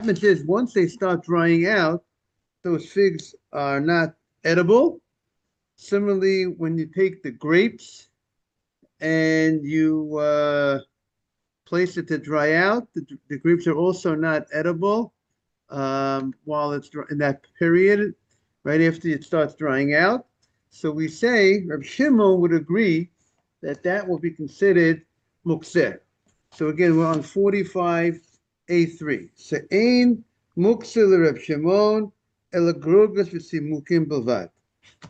happens is once they start drying out, those figs are not edible. Similarly, when you take the grapes and you place it to dry out, the grapes are also not edible while it's in that period, right after it starts drying out. So we say Reb Shimon would agree that that will be considered mukseh. So again, we're on 45A3. So ein mukseh Reb Shimon elagrogas v'simukim belvad.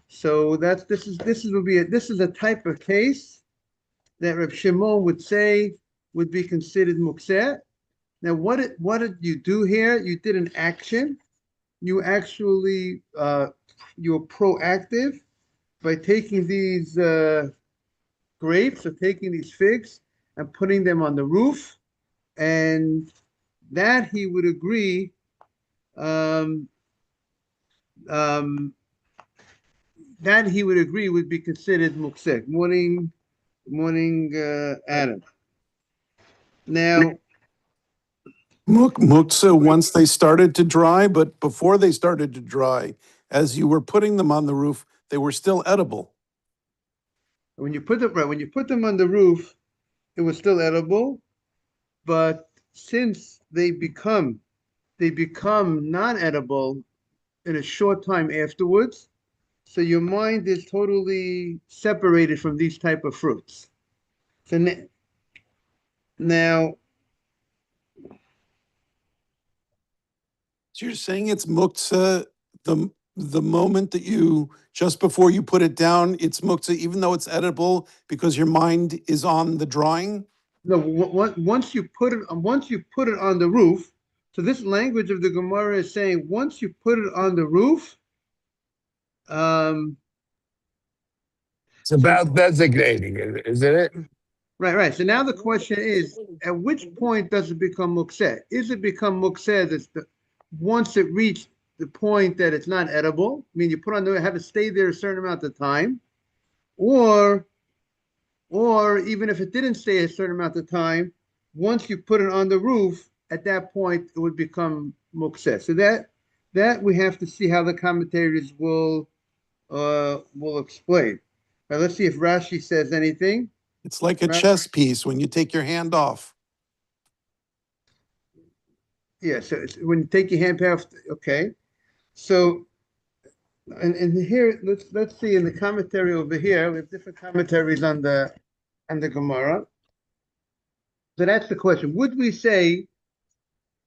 So this is will be this is a type of case that Reb Shimon would say would be considered mukseh. Now, what did you do here? You did an action. You actually you were proactive by taking these grapes or taking these figs and putting them on the roof, and that he would agree. Um, um, that he would agree would be considered mukseh. Morning, Adam. Now, Muktzah, once they started to dry, but before they started to dry, as you were putting them on the roof, they were still edible. when you put them on the roof, it was still edible, but since they become non-edible in a short time afterwards, so your mind is totally separated from these type of fruits. So now, So you're saying it's muktzah the moment that you just before you put it down, it's muktzah, even though it's edible because your mind is on the drying. no, once you put it on the roof. So this language of the Gemara is saying once you put it on the roof, um, It's about designating it, isn't it? right. So now the question is, at which point does it become mukseh? Is it become mukseh once it reached the point that it's not edible? I mean, you put on there, have to stay there a certain amount of time, or even if it didn't stay a certain amount of time, once you put it on the roof, at that point it would become mukseh. So that we have to see how the commentators will explain. Now let's see if Rashi says anything. It's like a chess piece when you take your hand off. Yeah, so when you take your hand off, okay. So, and here, let's see in the commentary over here, we have different commentaries on the Gemara. So that's the question. Would we say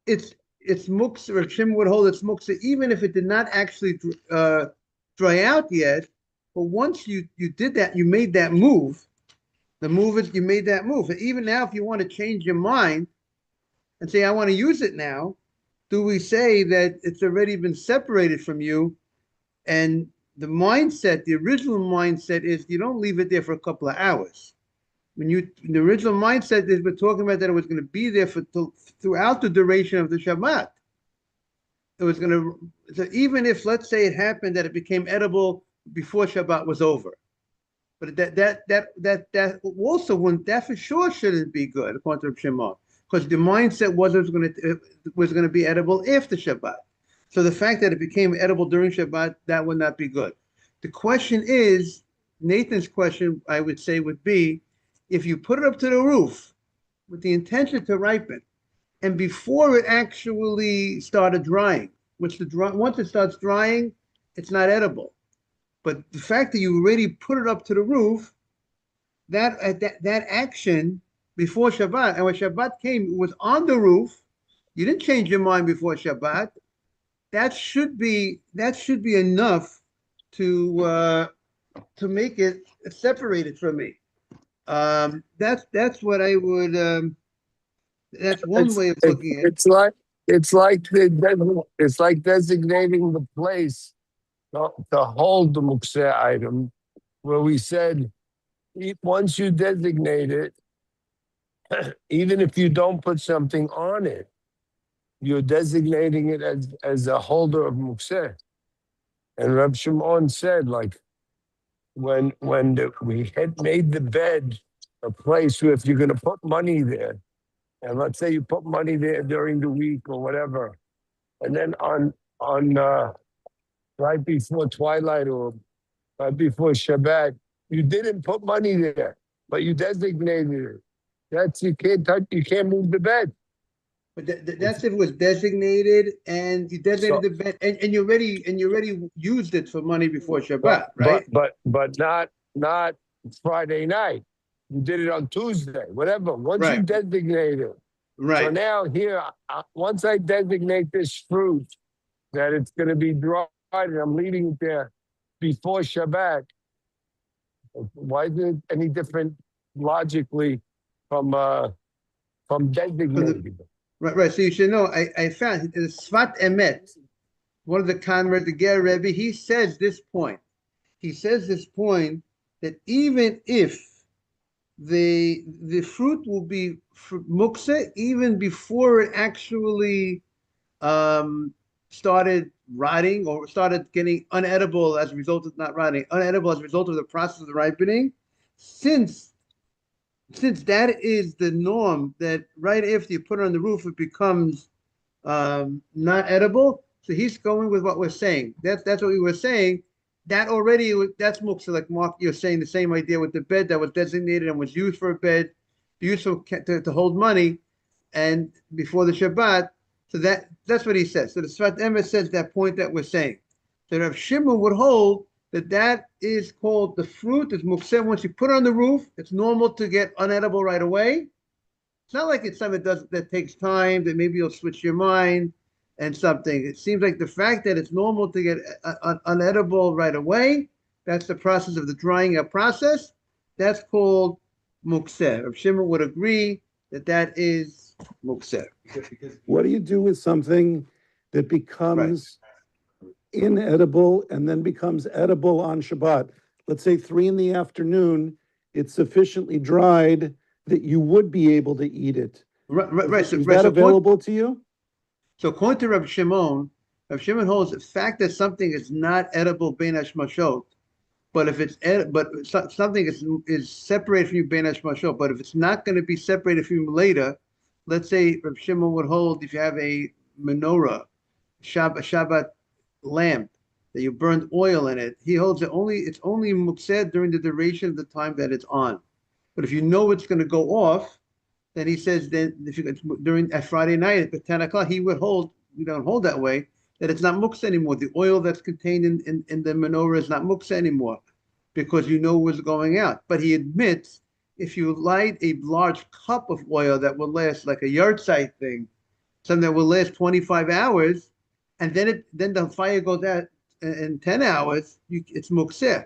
it's muktzah, or Shimon would hold it's muktzah, even if it did not actually dry out yet, but once you did that, you made that move. The move is you made that move. And even now, if you want to change your mind and say, I want to use it now, do we say that it's already been separated from you? And the original mindset is you don't leave it there for a couple of hours. The original mindset is we're talking about that it was going to be there throughout the duration of the Shabbat. It was going to, so even if, let's say it happened that it became edible before Shabbat was over. But that also wouldn't, that for sure shouldn't be good, according to Shimon, because the mindset was it was going to be edible after Shabbat. So the fact that it became edible during Shabbat, that would not be good. The question is, Nathan's question, I would say, would be, if you put it up to the roof with the intention to ripen, and before it actually started drying, once it starts drying, it's not edible. But the fact that you already put it up to the roof, that action before Shabbat, and when Shabbat came, it was on the roof. You didn't change your mind before Shabbat. That should be enough to make it separated from me. That's what I would. That's one way of looking at it. It's like designating the place to hold the mukseh item, where we said once you designate it, even if you don't put something on it, you're designating it as a holder of mukseh. And Reb Shimon said, like, when we had made the bed a place where if you're going to put money there, and let's say you put money there during the week or whatever, and then on right before twilight or right before Shabbat, you didn't put money there, but you designated it. That's you can't touch. You can't move the bed. But that's if it was designated and you designated So, the bed and you already used it for money before but Shabbat, but right? but but not Friday night. You did it on Tuesday, whatever. Once you Right, designate it. So right. now here, once I designate this fruit that it's going to be dried, and I'm leaving it there before Shabbat. Why is it any different logically from From the designating it? right, right. So you should know. I found in Sfat Emet, one of the converts, the Ger Rebbe, he says this point. He says this point that even if the fruit will be mukse even before it actually started rotting or started getting unedible as a result of not rotting, unedible as a result of the process of the ripening, since that is the norm, that right after you put it on the roof, it becomes not edible. So he's going with what we're saying. That's what we were saying. That already that's muksa, like Mark, you're saying the same idea with the bed that was designated and was used for a bed, used for to hold money, and before the Shabbat. So that's what he says. So the Sfat Emes says that point that we're saying. So Rav Shimon would hold that is called the fruit is muksa. Once you put it on the roof, it's normal to get unedible right away. It's not like it's something that takes time, that maybe you'll switch your mind and something. It seems like the fact that it's normal to get unedible right away, that's the process of the drying up process. That's called mukseh. Rav Shimon would agree that is mukseh. What do you do with something that Right. becomes inedible and then becomes edible on Shabbat? Let's say 3 p.m, it's sufficiently dried that you would be able to eat it. Right. Is that available to you? So according to Rav Shimon holds the fact that something is not edible bein hashmashot, but if it's something is separated from you bein hashmashot, but if it's not going to be separated from you later, let's say Rav Shimon would hold if you have a menorah, Shabbat lamp that you burned oil in it, he holds it's only mukseh during the duration of the time that it's on. But if you know it's going to go off, then he says then if you during at Friday night at 10 o'clock, he would hold, we don't hold that way, that it's not muksa anymore. The oil that's contained in the menorah is not muksa anymore because you know what's going out. But he admits if you light a large cup of oil that will last like a yard site thing, something that will last 25 hours, and then the fire goes out in 10 hours, it's muksa.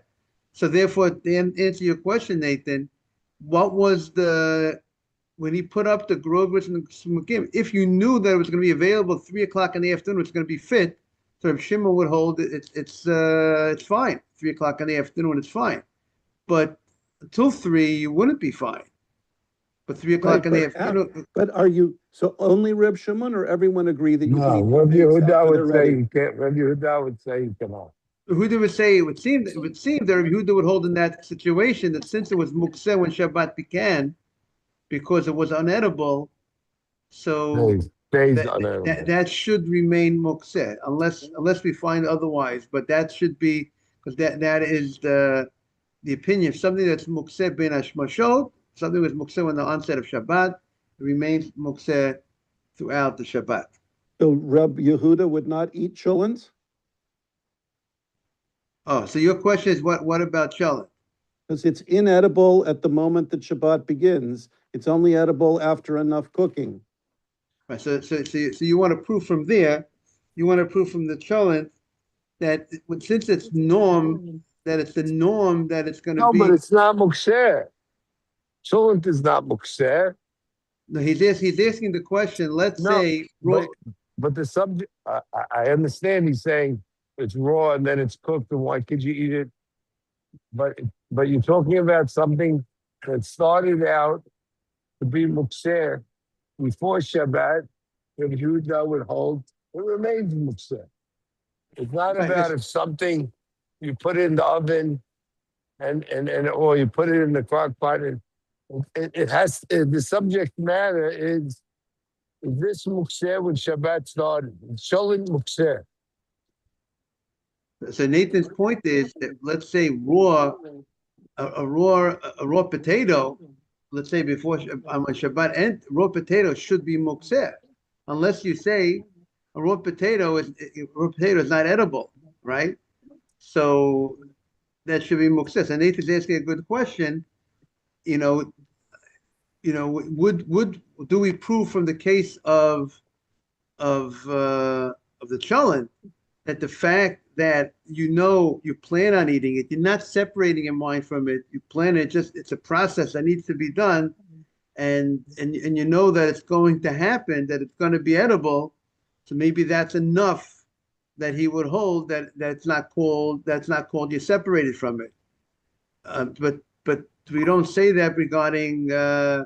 So therefore, to answer your question, Nathan, what was when he put up the Grover and the Smukim, if you knew that it was going to be available 3 o'clock in the afternoon, it's going to be fit, so if Shimon would hold it, it's fine. 3 o'clock in the afternoon, it's fine. But until 3, you wouldn't be fine. But 3 o'clock in the afternoon. But are you, so only Reb Shimon or everyone agree that you can No, eat Rabbi dates Yehuda after they're would say ready? you can't. Rabbi Yehuda would say you cannot. Yehuda would say it would seem that Rabbi Yehuda would hold in that situation that since it was mukseh when Shabbat began, because it was unedible, so Stays unedible. that should remain mukseh unless we find otherwise. But that should be because that is the opinion. Something that's mukseh ben hashmashot, something that's mukseh when the onset of Shabbat, it remains mukseh throughout the Shabbat. So Reb Yehuda would not eat cholent? Oh, so your question is what about cholent? Because it's inedible at the moment that Shabbat begins. It's only edible after enough cooking. Right. So you want to prove from there, you want to prove from the cholent that since it's norm, that it's the norm that it's going to No, but be. it's not mukser. Cholent is not mukser. No, he's asking the question. Let's No, say but the subject. I understand he's saying it's raw and then it's cooked, and why could you eat it? But you're talking about something that started out to be mukser before Shabbat. If Yehuda would hold, it remains mukser. It's not right, about if something you put it in the oven and or you put it in the crock pot. And the subject matter is Is this mukseh when Shabbat started? Sholin mukseh. So Nathan's point is that let's say a raw potato, let's say before on Shabbat, and raw potato should be mukseh, unless you say a raw potato is not edible, right? So that should be mukseh. And Nathan's asking a good question. You know, would do we prove from the case of the cholent that the fact that you plan on eating it, you're not separating your mind from it. You plan it, just it's a process that needs to be done, and you know that it's going to happen, that it's going to be edible. So maybe that's enough that he would hold that that's not called you're separated from it. But we don't say that regarding a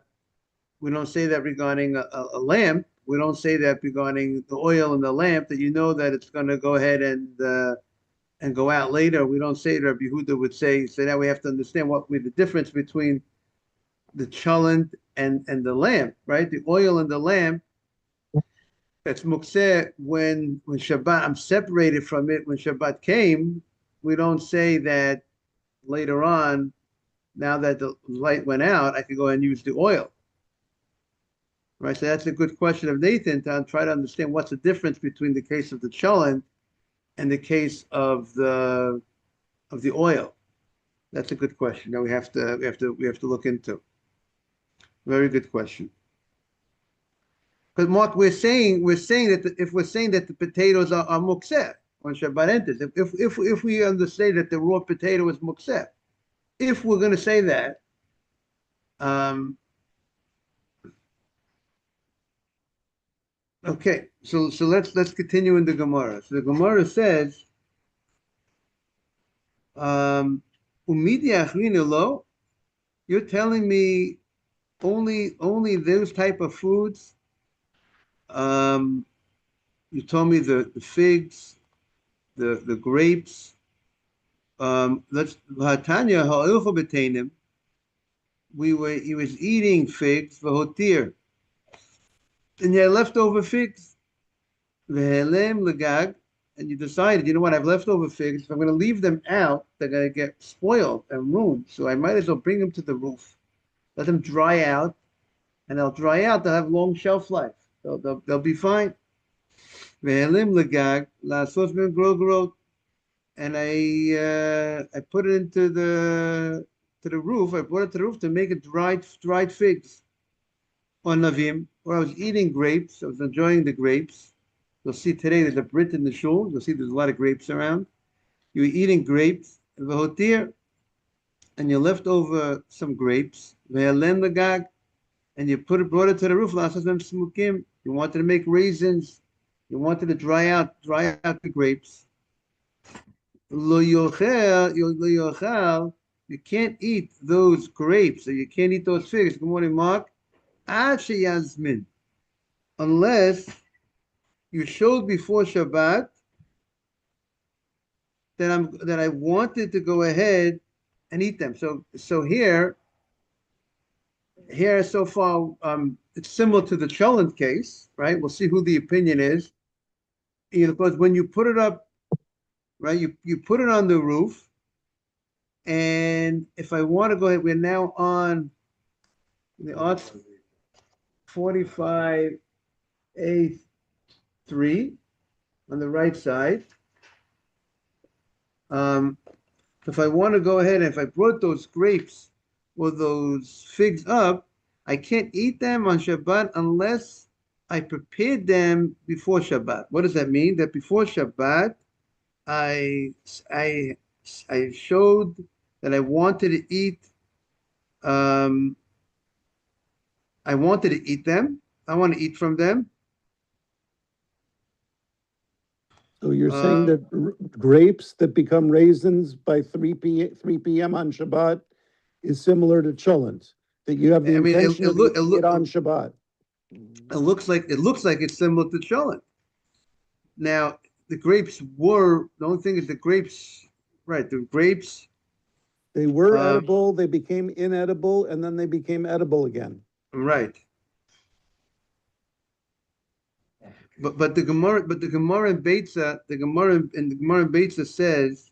lamp. We don't say that regarding the oil in the lamp, that you know that it's going to go ahead and go out later. We don't say that. Rabbi Yehuda would say. So now we have to understand what would be the difference between the cholent and the lamp, right? The oil in the lamp, that's mukseh when Shabbat, I'm separated from it. When Shabbat came, we don't say that later on, now that the light went out, I could go and use the oil. Right, so that's a good question of Nathan to try to understand what's the difference between the case of the cholent and the case of the oil. That's a good question that we have to look into. Very good question. Because Mark, we're saying that if we're saying that the potatoes are mukseh when Shabbat enters, if we understand that the raw potato is mukseh, if we're going to say that, okay, so let's continue in the Gemara. So the Gemara says, lo, you're telling me only those type of foods. You told me the figs, the grapes. Let's Hatanya ha'ilcha b'teinim. He was eating figs v'hotir, and you had leftover figs. V'helem legag, and you decided, you know what, I have leftover figs. If I'm going to leave them out, they're going to get spoiled and ruined. So I might as well bring them to the roof, let them dry out, and they'll dry out. They'll have long shelf life. They'll be fine. V'helem legag la'asos ben grogrot, and I put it into the roof. I brought it to the roof to make it dried figs. Or navim, or I was eating grapes. I was enjoying the grapes. You'll see today there's a Brit in the shul. You'll see there's a lot of grapes around. You were eating grapes, v'hotir, and you left over some grapes, v'helem legag, and you brought it to the roof. La'asos ben smukim. You wanted to make raisins. You wanted to dry out the grapes. Lo yochel, you can't eat those grapes, or you can't eat those figs. Good morning, Mark. Ad sheyazmin, unless you showed before Shabbat that I wanted to go ahead and eat them. So here so far, it's similar to the cholent case, right? We'll see who the opinion is. Because when you put it up, right, you put it on the roof, and if I want to go ahead, we're now on the arts 45A3 on the right side. If I want to go ahead, and if I brought those grapes or those figs up, I can't eat them on Shabbat unless I prepared them before Shabbat. What does that mean? That before Shabbat, I showed that I wanted to eat. I wanted to eat them. I want to eat from them. So you're saying that grapes that become raisins by 3 p.m. on Shabbat is similar to cholent, that you have the intention of eating it on Shabbat. It looks like it's similar to cholent. Now, the only thing is the grapes, right? The grapes. They were edible, they became inedible, and then they became edible again. Right. but the Gemara in Beitza, the Gemara in Beitza says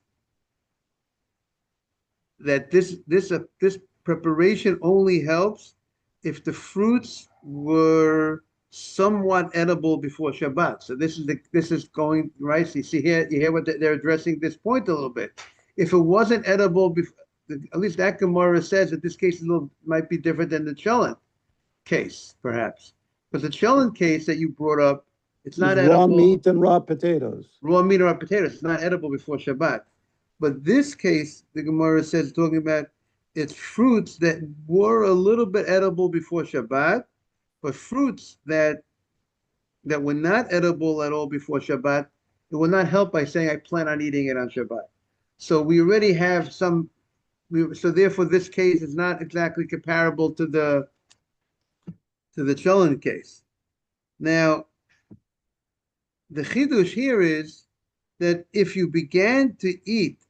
that this preparation only helps if the fruits were somewhat edible before Shabbat. So this is going right. So you see here, you hear what they're addressing this point a little bit. If it wasn't edible, at least that Gemara says that this case might be different than the Cholent case, perhaps. But the Cholent case that you brought up, it's not edible. Raw meat and raw potatoes. Raw meat and raw potatoes. It's not edible before Shabbat. But this case, the Gemara says, talking about it's fruits that were a little bit edible before Shabbat, but fruits that were not edible at all before Shabbat, it will not help by saying I plan on eating it on Shabbat. So we already have some. So therefore, this case is not exactly comparable to the Cholent case. Now, the chidush here is that if you began to eat,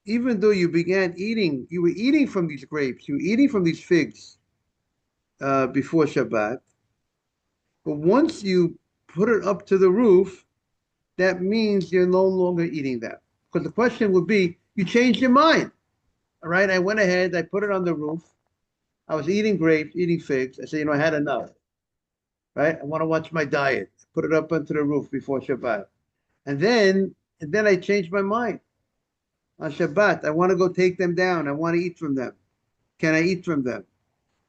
even though you began eating, you were eating from these grapes, you were eating from these figs before Shabbat, but once you put it up to the roof, that means you're no longer eating that. Because the question would be, you changed your mind. All right, I went ahead, I put it on the roof. I was eating grapes, eating figs. I said, I had enough. Right? I want to watch my diet. Put it up onto the roof before Shabbat. And then I changed my mind. On Shabbat, I want to go take them down. I want to eat from them. Can I eat from them?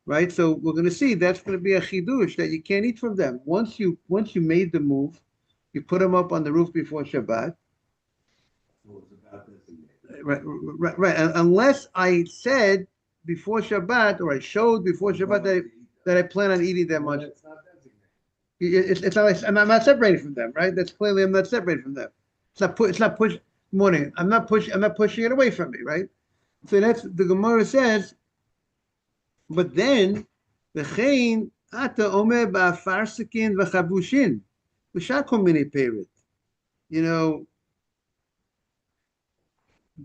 Right? So we're going to see that's going to be a chidush that you can't eat from them. Once you made the move, you put them up on the roof before Shabbat. Right. Unless I said before Shabbat, or I showed before Shabbat that I plan on eating them much. It's not like, I'm not separating from them, right? That's clearly I'm not separating from them. It's not push morning. I'm not pushing it away from me, right? So that's the Gemara says. But then v'chein ata omer ba'farsikin v'chabushin v'shakol mini peirit.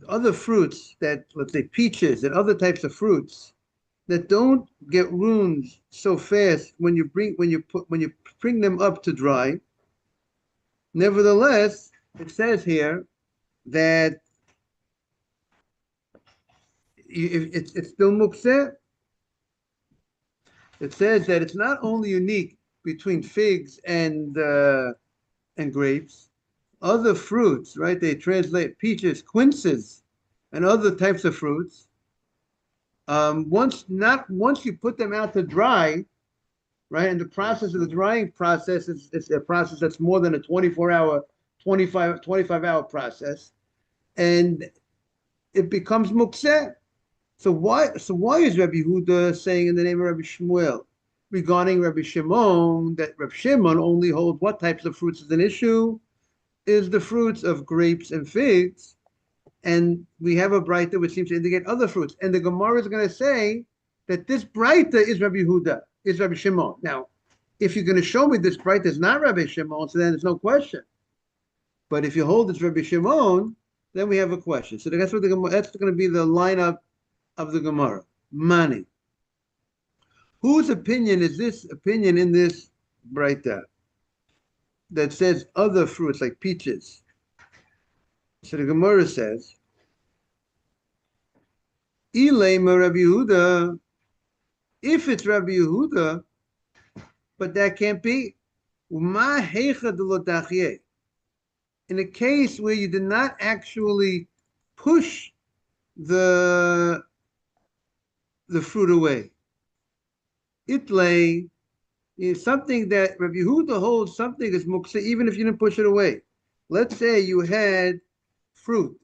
Other fruits that, let's say peaches and other types of fruits that don't get ruined so fast when you bring them up to dry. Nevertheless, it says here that it's still mukseh. It says that it's not only unique between figs and grapes, other fruits, right? They translate peaches, quinces, and other types of fruits. Once you put them out to dry, right? And the process of the drying process is a process that's more than a 25 hour process, and it becomes mukseh. So why is Rabbi Yehuda saying in the name of Rabbi Shmuel regarding Rabbi Shimon that Rabbi Shimon only holds what types of fruits is an issue? Is the fruits of grapes and figs, and we have a braita which seems to indicate other fruits. And the Gemara is going to say that this braita is Rabbi Yehuda, is Rabbi Shimon. Now, if you're going to show me this braita is not Rabbi Shimon, so then there's no question. But if you hold it's Rabbi Shimon, then we have a question. So that's going to be the lineup of the Gemara. Mani. Whose opinion is this opinion in this braita that says other fruits like peaches? So the Gemara says, Ilema Rabbi Yehuda, if it's Rabbi Yehuda, but that can't be. Uma heicha de lo tachye. In a case where you did not actually push the fruit away, itlay is something that Rabbi Yehuda holds something is muksa even if you didn't push it away. Let's say you had fruit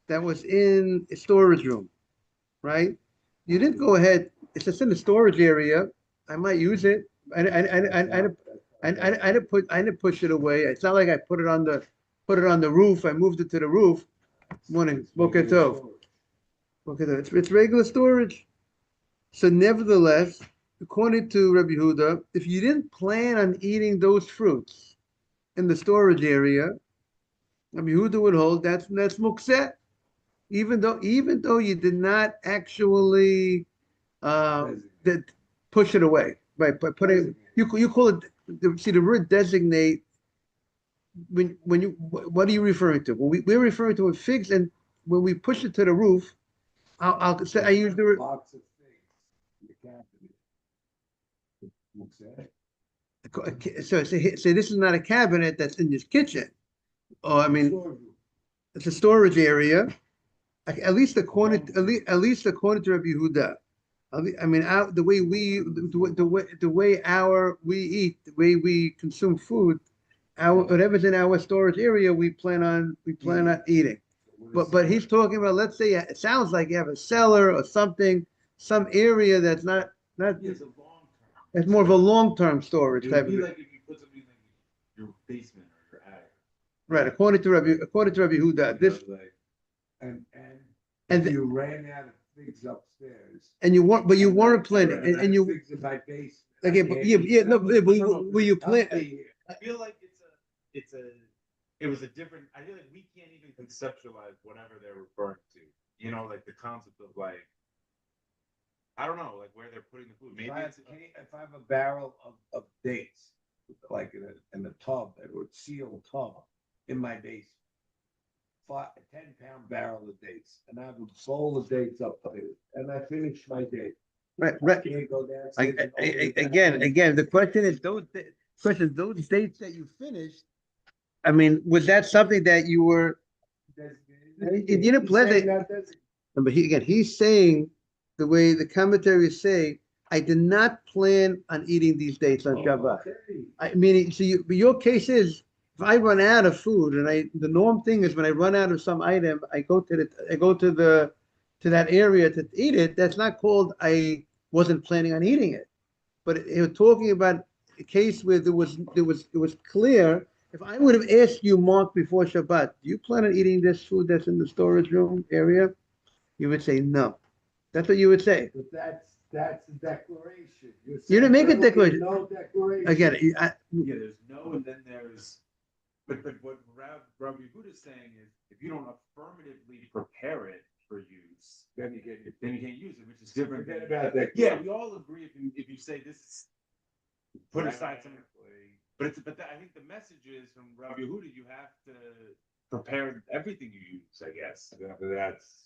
that was in a storage room, right? You didn't go ahead. It's just in the storage area. I might use it. I didn't push it away. It's not like I put it on the roof. I moved it to the roof. Morning, boker tov. It's regular storage. So nevertheless, according to Rabbi Yehuda, if you didn't plan on eating those fruits in the storage area, Rabbi Yehuda would hold that's mukseh, even though you did not actually push it away by putting. You call it. See, the word designate when you, what are you referring to? We're referring to figs, and when we push it to the roof, I'll say, I use the, Box of things. You can't do it. so this is not a cabinet that's in this kitchen. Oh, I mean, it's a storage area. At least according to Rabbi Yehuda. I mean, the way we eat, the way we consume food, whatever's in our storage area, we plan on eating. But he's talking about, let's say it sounds like you have a cellar or something, some area that's not. It's a long term. It's more of a long-term storage It type would be of. like if you put something in your basement or your attic. Right, according to Rabbi Yehuda, this. And you ran out of things upstairs. And you weren't planning, and you. Things in my basement. Okay, but were you plan? I feel like it was a different. I feel like we can't even conceptualize whatever they're referring to. You know, like the concept of like, I don't know, like where they're putting the food. Maybe if I have a barrel of dates, like in a tub, or a sealed tub in my basement, 10-pound barrel of dates, and I have a bowl of dates up there, and I finish my date. Right. Can't go Again, the question is those dates that you finished. I mean, was that something that you were? You didn't plan that. But he's saying the way the commentary is saying, I did not plan on eating these dates on Shabbat. I mean, so your case is, if I run out of food, and the norm thing is when I run out of some item, I go to that area to eat it. That's not called I wasn't planning on eating it. But you're talking about a case where it was clear. If I would have asked you, Mark, before Shabbat, do you plan on eating this food that's in the storage room area? You would say no. That's what you would say. But that's a declaration. You didn't make a declaration. No declaration. Again, there's no, and then there's. But what Rabbi Yehuda is saying is, if you don't affirmatively prepare it for use, then you can't use it, which is different. Forget about that. Yeah, we all agree if you say this is put aside some. But I think the message is from Rabbi Yehuda, you have to prepare everything you use. I guess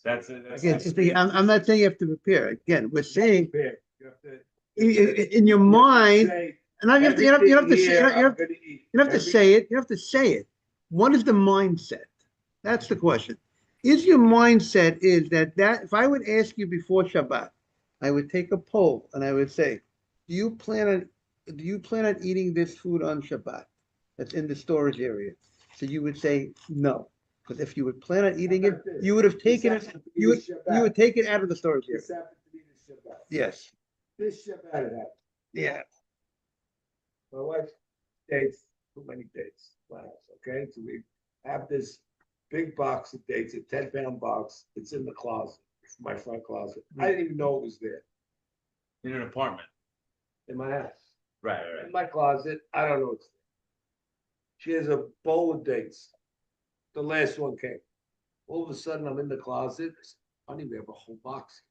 that's again. I'm not saying you have to prepare. Again, we're saying in your mind. And you have to say it. You have to say it. What is the mindset? That's the question. Is your mindset is that if I would ask you before Shabbat, I would take a poll and I would say, do you plan on eating this food on Shabbat that's in the storage area? So you would say no, because if you would plan on eating it, you would have taken it. You would take it out of the storage area. This happened to be the Shabbat. Yes. This Shabbat it happened. Yeah. My wife dates too many dates. Okay, so we have this big box of dates, a 10-pound box. It's in the closet, my front closet. I didn't even know it was there in an apartment. In my house. Right. In my closet, I don't know it's there. She has a bowl of dates. The last one came. All of a sudden, I'm in the closet. I said, honey, we have a whole box.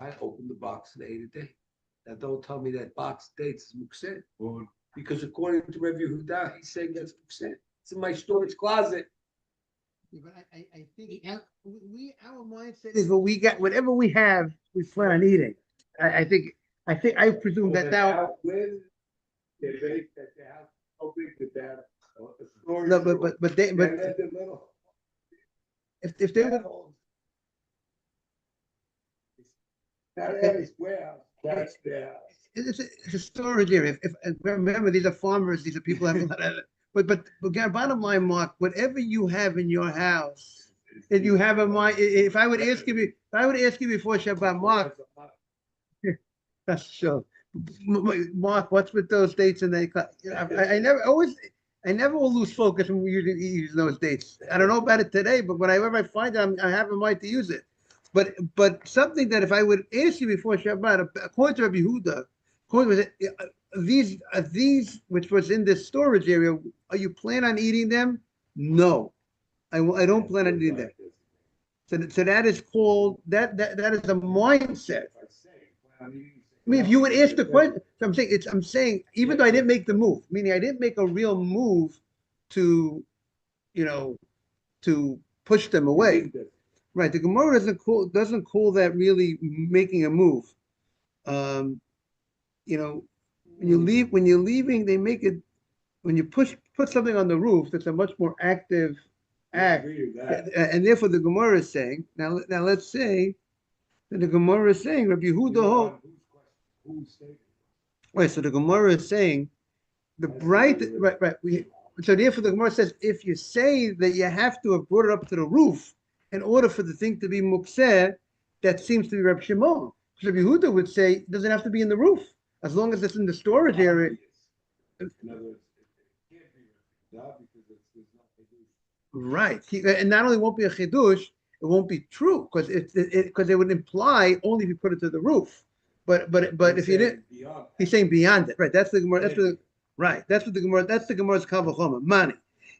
I opened the box and ate a date. Now, don't tell me that box of dates is muktzeh. Because according to Rabbi Yehuda, he's saying that's muktzeh. It's in my storage closet. Yeah, but I think our mindset is what we got, whatever we have, we plan on eating. I presume that now. They make that the house so big that No, but if they would. That is warehouse. That's their house. It's a storage area. If remember, these are farmers. These are people having. But bottom line, Mark, whatever you have in your house, if you have a mind, if I would ask you before Shabbat, Mark, that's sure. Mark, what's with those dates? And I never will lose focus when we use those dates. I don't know about it today, but whenever I find it, I have a mind to use it. But something that if I would ask you before Shabbat, according to Rabbi Yehuda, these which was in this storage area, are you plan on eating them? No, I don't plan on eating them. So that is called that is a mindset. I mean, if you would ask the question, so I'm saying, even though I didn't make the move, meaning I didn't make a real move to, you know, to push them away. Right. The Gemara doesn't call that really making a move. Um, you know, when you're leaving, they make it when you put something on the roof, that's a much more active act. And therefore the Gemara is saying, now let's say that the Gemara is saying, Rabbi Yehuda, right, so the Gemara is saying right. So therefore the Gemara says, if you say that you have to have brought it up to the roof in order for the thing to be mukseh, that seems to be Reb Shimon. So Rabbi Yehuda would say it doesn't have to be in the roof as long as it's in the storage area. Right, and not only won't be a chidush, it won't be true because it would imply only if you put it to the roof. But if you didn't, he's saying beyond it. Right, that's the Gemara. That's what the Gemara. That's the Gemara's kavachoma. Mani,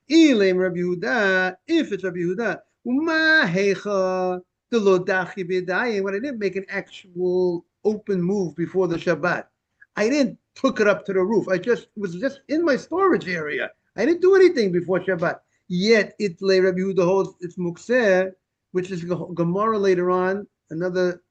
ilim Rabbi Yehuda. If it's Rabbi Yehuda, umahecha the lodachi b'dayim. When I didn't make an actual open move before the Shabbat, I didn't hook it up to the roof. It was just in my storage area. I didn't do anything before Shabbat. Yet it lay Rabbi Yehuda holds it's mukseh, which is Gemara later on, another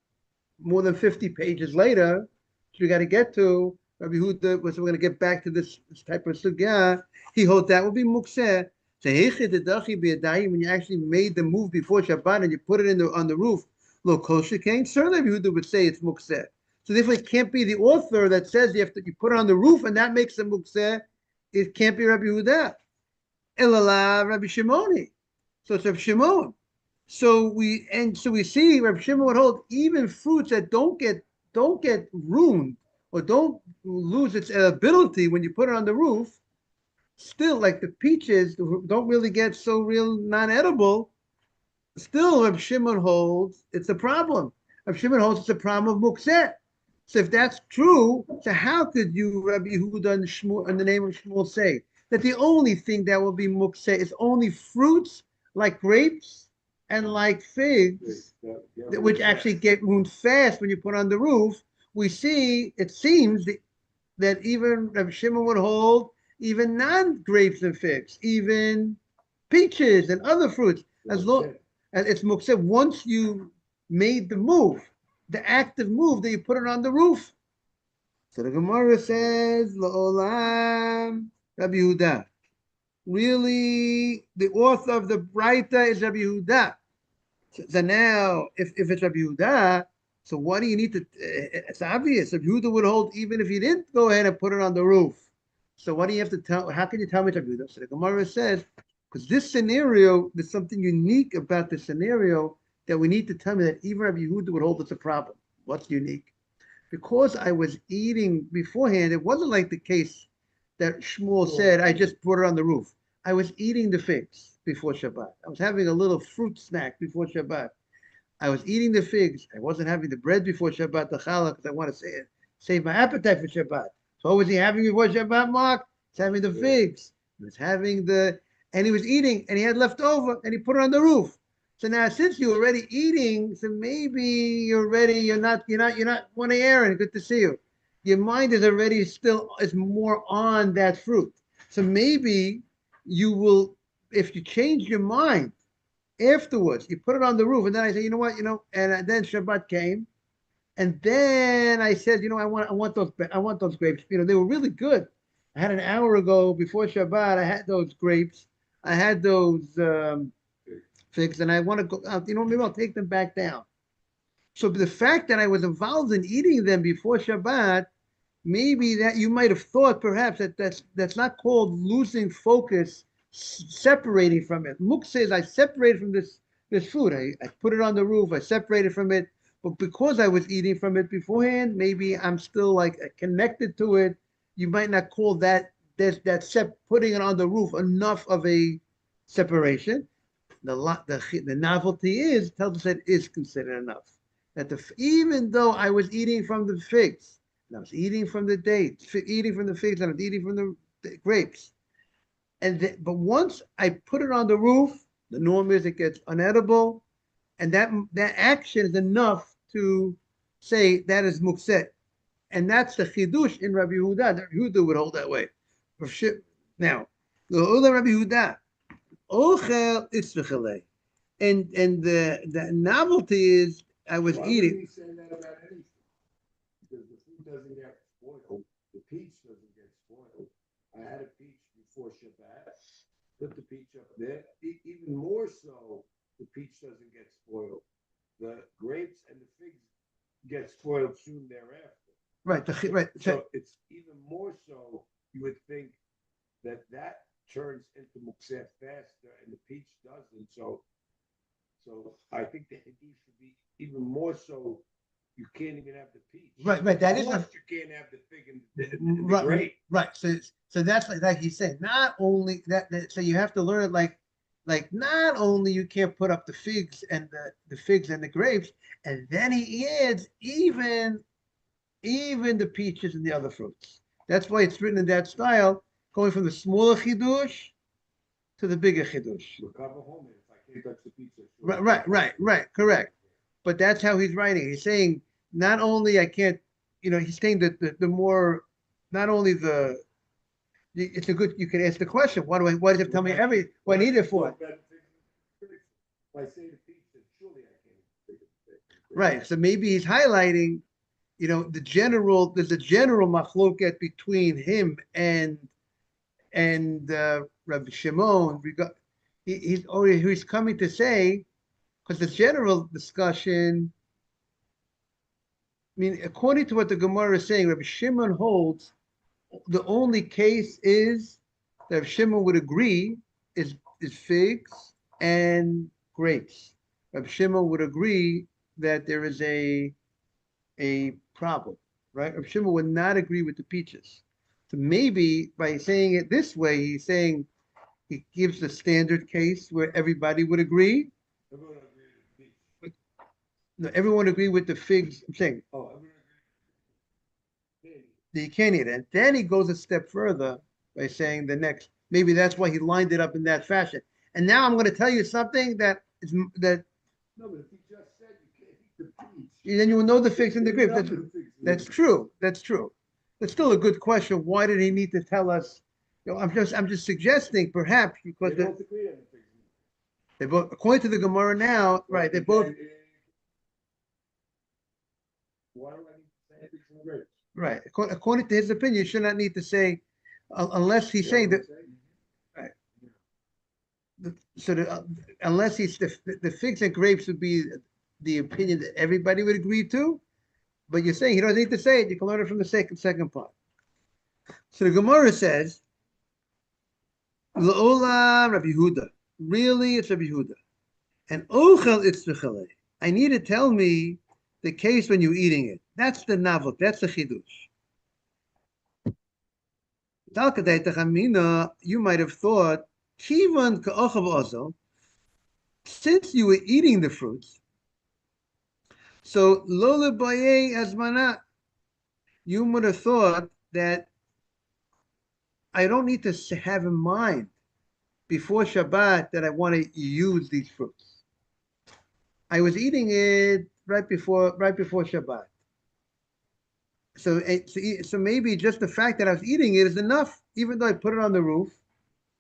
more than 50 pages later, which we got to get to. Rabbi Yehuda, so we're going to get back to this type of sugya. He holds that would be mukseh. So when you actually made the move before Shabbat and you put it on the roof, lo kosher came. Certainly Rabbi Yehuda would say it's mukseh. So therefore it can't be the author that says you put it on the roof and that makes it mukseh. It can't be Rabbi Yehuda. Elala Rabbi Shimoni. So it's Rabbi Shimon. So we see Rabbi Shimon would hold even fruits that don't get ruined or don't lose its ability when you put it on the roof. Still, like the peaches don't really get so real non-edible. Still, Rabbi Shimon holds it's a problem. Rabbi Shimon holds it's a problem of mukseh. So if that's true, so how could you, Rabbi Yehuda, in the name of Shmuel, say that the only thing that will be mukseh is only fruits like grapes and like figs, which actually get ruined fast when you put on the roof? We see, it seems that even Rabbi Shimon would hold even non-grapes and figs, even peaches and other fruits, as long as it's mukseh once you made the move, the active move that you put it on the roof. So the Gemara says, La'olam Rabbi Yehuda. Really, the author of the Braita is Rabbi Yehuda. So now, if it's Rabbi Yehuda, so what do you need to? It's obvious. Rabbi Yehuda would hold even if you didn't go ahead and put it on the roof. So what do you have to tell? How can you tell me Rabbi Yehuda? So the Gemara says, because this scenario, there's something unique about the scenario that we need to tell me that even Rabbi Yehuda would hold it's a problem. What's unique? Because I was eating beforehand, it wasn't like the case that Shmuel said, I just brought it on the roof. I was eating the figs before Shabbat. I was having a little fruit snack before Shabbat. I was eating the figs. I wasn't having the bread before Shabbat, the challah, because I want to save my appetite for Shabbat. So what was he having before Shabbat, Mark? He's having the figs. He was having and he was eating, and he had left over, and he put it on the roof. So now, since you're already eating, so maybe you're not morning Aaron, good to see you. Your mind is already is more on that fruit. So maybe you will, if you change your mind afterwards, you put it on the roof, and then I say, you know what, and then Shabbat came, and then I said, I want those grapes. They were really good. I had an hour ago before Shabbat, I had those grapes, I had those figs, and I want to go out, maybe I'll take them back down. So the fact that I was involved in eating them before Shabbat, maybe that you might have thought perhaps that's not called losing focus, separating from it. Muk says I separated from this food. I put it on the roof, I separated from it, but because I was eating from it beforehand, maybe I'm still like connected to it. You might not call that putting it on the roof enough of a separation. The novelty tells us that it is considered enough. That even though I was eating from the figs, and I was eating from the dates, eating from the figs, and I was eating from the grapes, but once I put it on the roof, the norm is it gets unedible, and that action is enough to say that is mukseh. And that's the chidush in Rabbi Yehuda. Rabbi Yehuda would hold that way. Now, the Rabbi Yehuda, ochel itzvichalei. And the novelty is I was eating. He's saying that about anything. Because the food doesn't get spoiled, the peach doesn't get spoiled. I had a peach before Shabbat, put the peach up there. Even more so, the peach doesn't get spoiled. The grapes and the figs get spoiled soon thereafter. Right, right. So it's even more so. You would think that turns into mukseh faster, and the peach doesn't. So I think the hadith should be even more so. You can't even have the peach. Right. That is. You can't have the fig and the grape. Right. So that's like he's saying. Not only that. So you have to learn it like not only you can't put up the figs and the figs and the grapes, and then he adds even the peaches and the other fruits. That's why it's written in that style, going from the smaller chidush to the bigger chidush. Right, correct. But that's how he's writing. He's saying not only I can't, he's saying that the more, not only it's a good. You can ask the question. Why does it tell me what I need it for? Right. So maybe he's highlighting, there's a general machloket between him and Rabbi Shimon. He's coming to say, because the general discussion, according to what the Gemara is saying, Rabbi Shimon holds the only case is that Rabbi Shimon would agree is figs and grapes. Rabbi Shimon would agree that there is a problem, right? Rabbi Shimon would not agree with the peaches. So maybe by saying it this way, he's saying he gives the standard case where everybody would agree. No, everyone agree with the figs. I'm saying, you can't eat it. Then he goes a step further by saying maybe that's why he lined it up in that fashion. And now I'm going to tell you something that. No, but if he just said you can't eat the peach, then you will know the figs and the grapes. That's true. That's still a good question. Why did he need to tell us? I'm just suggesting perhaps because they both, according to the Gemara now, right? They both. Why do I need to say figs and grapes? Right. According to his opinion, you should not need to say, unless he's saying that. Right. So unless the figs and grapes would be the opinion that everybody would agree to, but you're saying he doesn't need to say it. You can learn it from the second part. So the Gemara says, "L'olam Rabbi Yehuda." Really, it's Rabbi Yehuda. And ochel itzvichalei. I need to tell me the case when you're eating it. That's the novel. That's the chidush. You might have thought, kivan ka'ochav ozo, since you were eating the fruits, so lola baye azmana, you would have thought that I don't need to have in mind before Shabbat that I want to use these fruits. I was eating it right before Shabbat. So maybe just the fact that I was eating it is enough, even though I put it on the roof.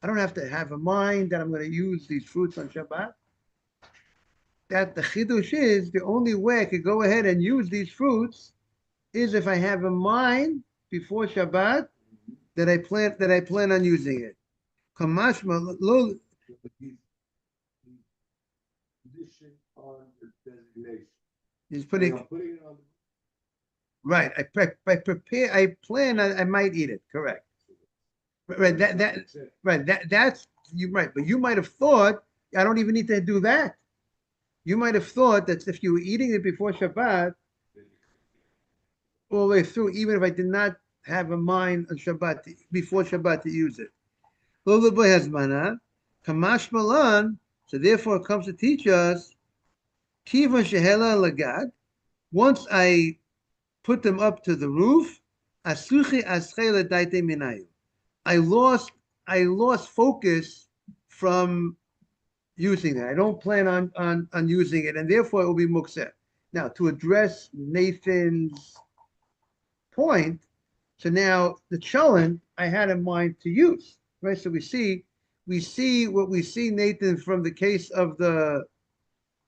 I don't have to have in mind that I'm going to use these fruits on Shabbat. That the chidush is the only way I could go ahead and use these fruits is if I have in mind before Shabbat that I plan on using it. Kamashma lo. He's putting it on. Right. I plan. I might eat it. Correct. Right. That's you. Right. But you might have thought I don't even need to do that. You might have thought that if you were eating it before Shabbat, all the way through, even if I did not have a mind on Shabbat before Shabbat to use it. Kamash Malan. So therefore, it comes to teach us. Kiva shehela lagad. Once I put them up to the roof, asuchi aschela daite minayu. I lost focus from using that. I don't plan on using it, and therefore it will be mukseh. Now, to address Nathan's point. So now the cholent I had in mind to use, right? So we see what we see, Nathan, from the case of the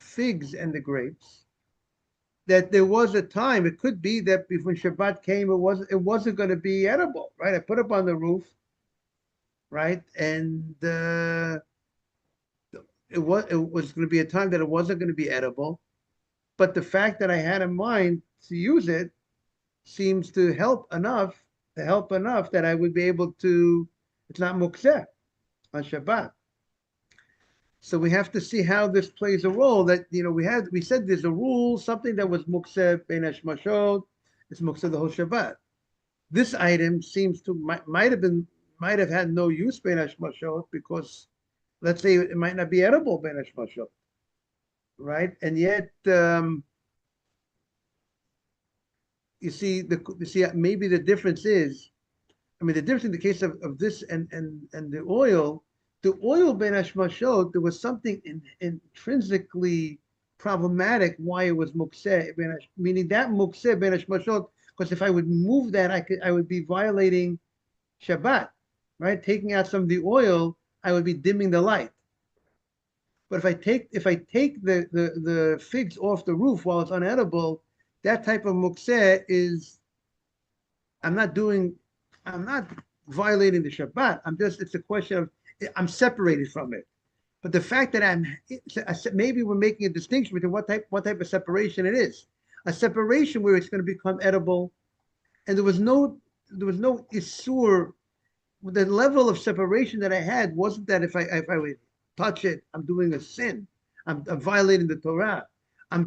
figs and the grapes, that there was a time, it could be that before Shabbat came, it wasn't going to be edible, right? I put up on the roof, right? And it was going to be a time that it wasn't going to be edible. But the fact that I had in mind to use it seems to help enough that I would be able to, it's not mukseh on Shabbat. So we have to see how this plays a role. That we said there's a rule, something that was mukseh bein hashmashot, it's mukseh the whole Shabbat. This item seems to might have had no use bein hashmashot because let's say it might not be edible bein hashmashot, right? And yet you see maybe the difference is, the difference in the case of this and the oil ben hashmashot, there was something intrinsically problematic why it was mukseh, meaning that mukseh ben hashmashot, because if I would move that, I would be violating Shabbat, right? Taking out some of the oil, I would be dimming the light. But if I take the figs off the roof while it's unedible, that type of mukseh is, I'm not violating the Shabbat. It's a question of, I'm separated from it. But the fact that maybe we're making a distinction between what type of separation it is. A separation where it's going to become edible, and there was no isur. The level of separation that I had wasn't that if I would touch it, I'm doing a sin. I'm violating the Torah. I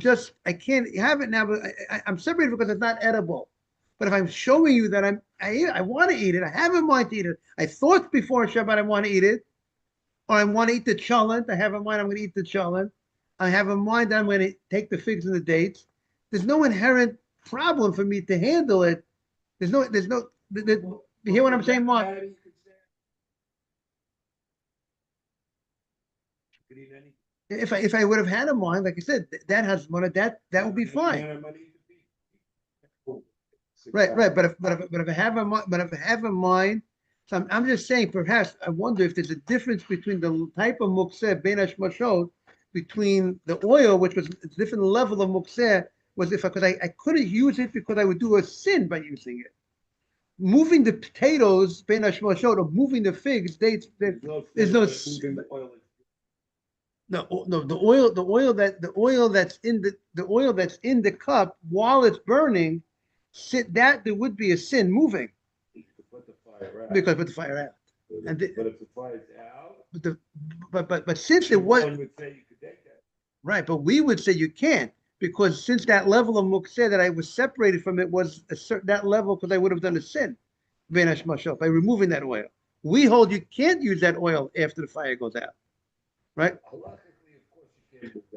can't have it now, but I'm separated because it's not edible. But if I'm showing you that I want to eat it, I have in mind to eat it. I thought before Shabbat I want to eat it, or I want to eat the cholent. I have in mind I'm going to eat the cholent. I have in mind that I'm going to take the figs and the dates. There's no inherent problem for me to handle it. You hear what I'm saying, Mark? If I would have had in mind, like I said, that would be fine. Right. But if I have in mind, so I'm just saying, perhaps I wonder if there's a difference between the type of mukseh bein hashmashot, between the oil, which was a different level of mukseh, because I couldn't use it because I would do a sin by using it. Moving the potatoes bein hashmashot, or moving the figs, dates, there's no. No, the oil that's in the cup while it's burning, there would be a sin moving. You could put the fire out. Because put the fire out. But if the fire's out, but since it was, one would say you could take that. right, but we would say you can't, because since that level of mukseh that I was separated from it was that level, because I would have done a sin bein hashmashot by removing that oil. We hold you can't use that oil after the fire goes out. Right?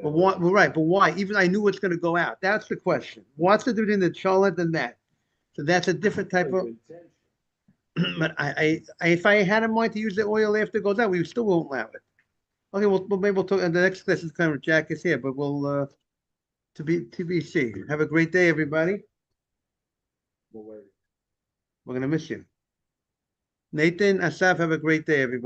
But why? Right, but why? Even I knew it's going to go out. That's the question. What's the difference between the cholent and that? So that's a different type of. But if I had in mind to use the oil after it goes out, we still won't allow it. Okay, well maybe we'll talk. And the next class is kind of Jack is here, but we'll TBC. Have a great day, everybody. We're gonna miss you. Nathan, Asaf, have a great day, everybody.